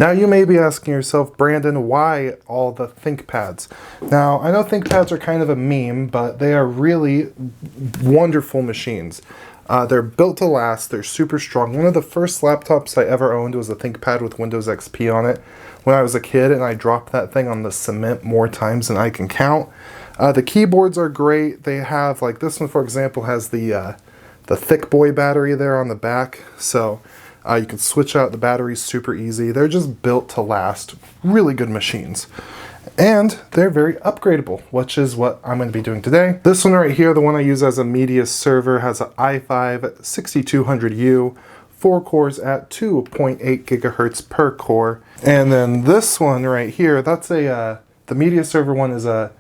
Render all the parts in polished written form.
Now you may be asking yourself, Brandon, why all the Thinkpads? Now I know Thinkpads are kind of a meme, but they are really wonderful machines. They're built to last, they're super strong. One of the first laptops I ever owned was a Thinkpad with Windows XP on it when I was a kid, and I dropped that thing on the cement more times than I can count. The keyboards are great. They have, like this one for example, has the thick boy battery there on the back, so you can switch out the batteries super easy. They're just built to last. Really good machines. And they're very upgradable, which is what I'm going to be doing today. This one right here, the one I use as a media server, has an i5 6200U, 4 cores at 2.8 gigahertz per core. And then this one right here, that's the media server one is a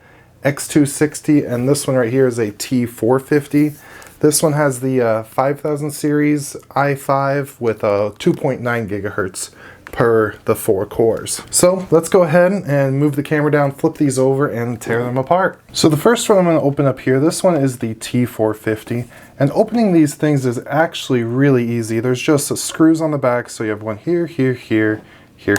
X260, and this one right here is a T450. This one has the 5000 series i5 with a 2.9 gigahertz per the 4 cores. So let's go ahead and move the camera down, flip these over, and tear them apart. So the first one I'm going to open up here, this one is the T450, and opening these things is actually really easy. There's just screws on the back, so you have one here, here, here, here,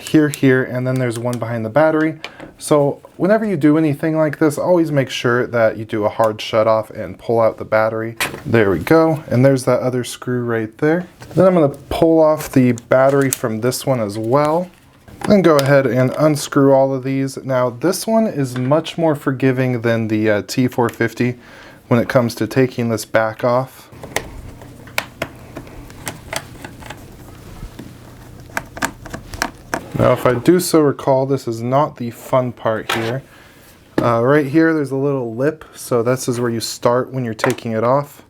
here, here, and then there's one behind the battery. So whenever you do anything like this, always make sure that you do a hard shut off and pull out the battery. There we go, and there's that other screw right there. Then I'm going to pull off the battery from this one as well. Then go ahead and unscrew all of these. Now this one is much more forgiving than the T450 when it comes to taking this back off. Now if I do so recall, this is not the fun part here. Right here there's a little lip, so this is where you start when you're taking it off.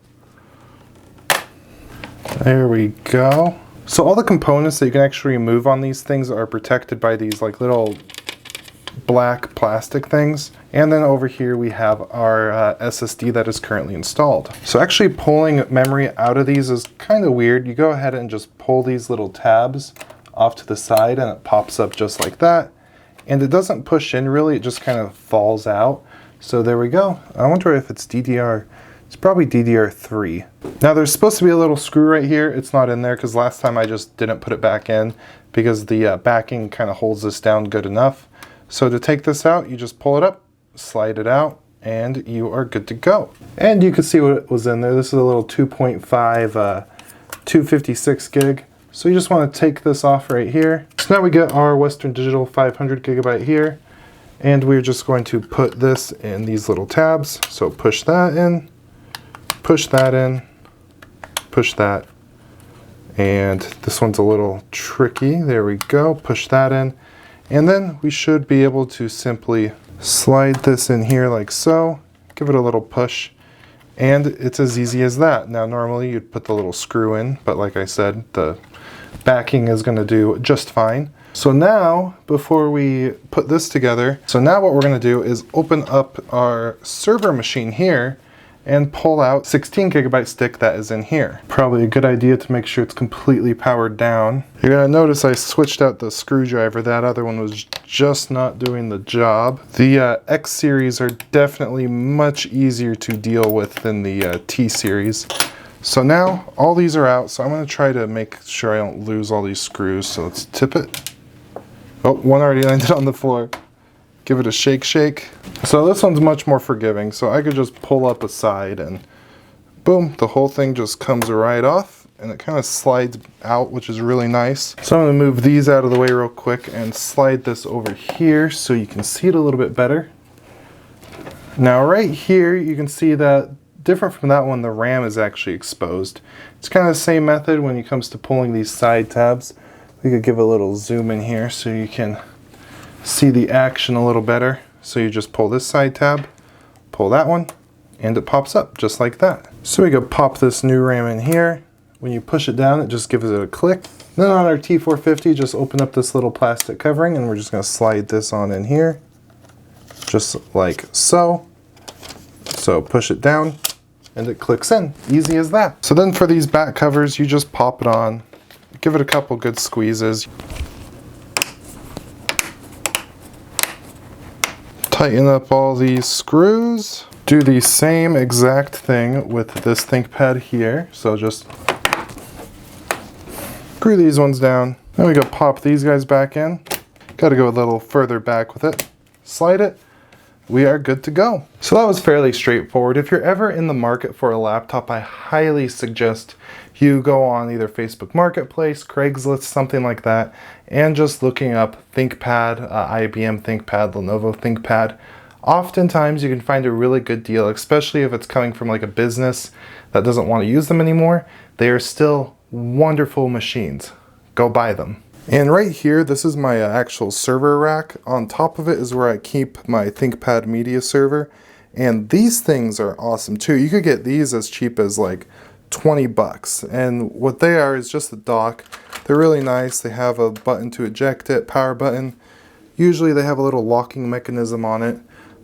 There we go. So all the components that you can actually remove on these things are protected by these like little black plastic things. And then over here we have our SSD that is currently installed. So actually pulling memory out of these is kind of weird. You go ahead and just pull these little tabs off to the side and it pops up just like that. And it doesn't push in really, it just kind of falls out. So there we go. I wonder if it's DDR, it's probably DDR3. Now there's supposed to be a little screw right here. It's not in there because last time I just didn't put it back in because the backing kind of holds this down good enough. So to take this out, you just pull it up, slide it out, and you are good to go. And you can see what was in there. This is a little 2.5 256 gig. So you just want to take this off right here. So now we get our Western Digital 500 gigabyte here, and we're just going to put this in these little tabs. So push that in, push that in, push that, and this one's a little tricky. There we go, push that in, and then we should be able to simply slide this in here like so, give it a little push, and it's as easy as that. Now normally you'd put the little screw in, but like I said, the backing is going to do just fine. So now, before we put this together, so now what we're going to do is open up our server machine here and pull out 16 gigabyte stick that is in here. Probably a good idea to make sure it's completely powered down. You're going to notice I switched out the screwdriver. That other one was just not doing the job. The X series are definitely much easier to deal with than the T series. So now all these are out, so I'm going to try to make sure I don't lose all these screws. So let's tip it. Oh, one already landed on the floor. Give it a shake shake. So this one's much more forgiving, so I could just pull up a side and boom, the whole thing just comes right off and it kind of slides out, which is really nice. So I'm going to move these out of the way real quick and slide this over here so you can see it a little bit better. Now right here you can see that different from that one, the RAM is actually exposed. It's kind of the same method when it comes to pulling these side tabs. We could give a little zoom in here so you can see the action a little better. So you just pull this side tab, pull that one, and it pops up just like that. So we could pop this new RAM in here. When you push it down, it just gives it a click. Then on our T450, just open up this little plastic covering and we're just going to slide this on in here, just like so. So push it down and it clicks in, easy as that. So then for these back covers, you just pop it on, give it a couple good squeezes. Tighten up all these screws. Do the same exact thing with this Thinkpad here. So just screw these ones down. Then we go pop these guys back in. Got to go a little further back with it. Slide it. We are good to go. So that was fairly straightforward. If you're ever in the market for a laptop, I highly suggest you go on either Facebook Marketplace, Craigslist, something like that, and just looking up Thinkpad, IBM Thinkpad, Lenovo Thinkpad. Oftentimes you can find a really good deal, especially if it's coming from like a business that doesn't want to use them anymore. They are still wonderful machines. Go buy them. And right here, this is my actual server rack. On top of it is where I keep my ThinkPad media server. And these things are awesome too. You could get these as cheap as like 20 bucks. And what they are is just a dock. They're really nice. They have a button to eject it, power button. Usually they have a little locking mechanism on it.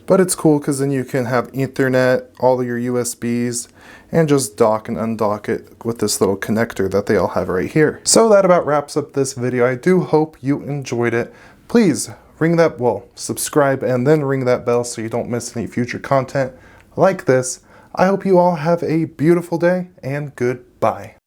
But it's cool because then you can have Ethernet, all of your USBs, and just dock and undock it with this little connector that they all have right here. So that about wraps up this video. I do hope you enjoyed it. Please subscribe and then ring that bell so you don't miss any future content like this. I hope you all have a beautiful day and goodbye.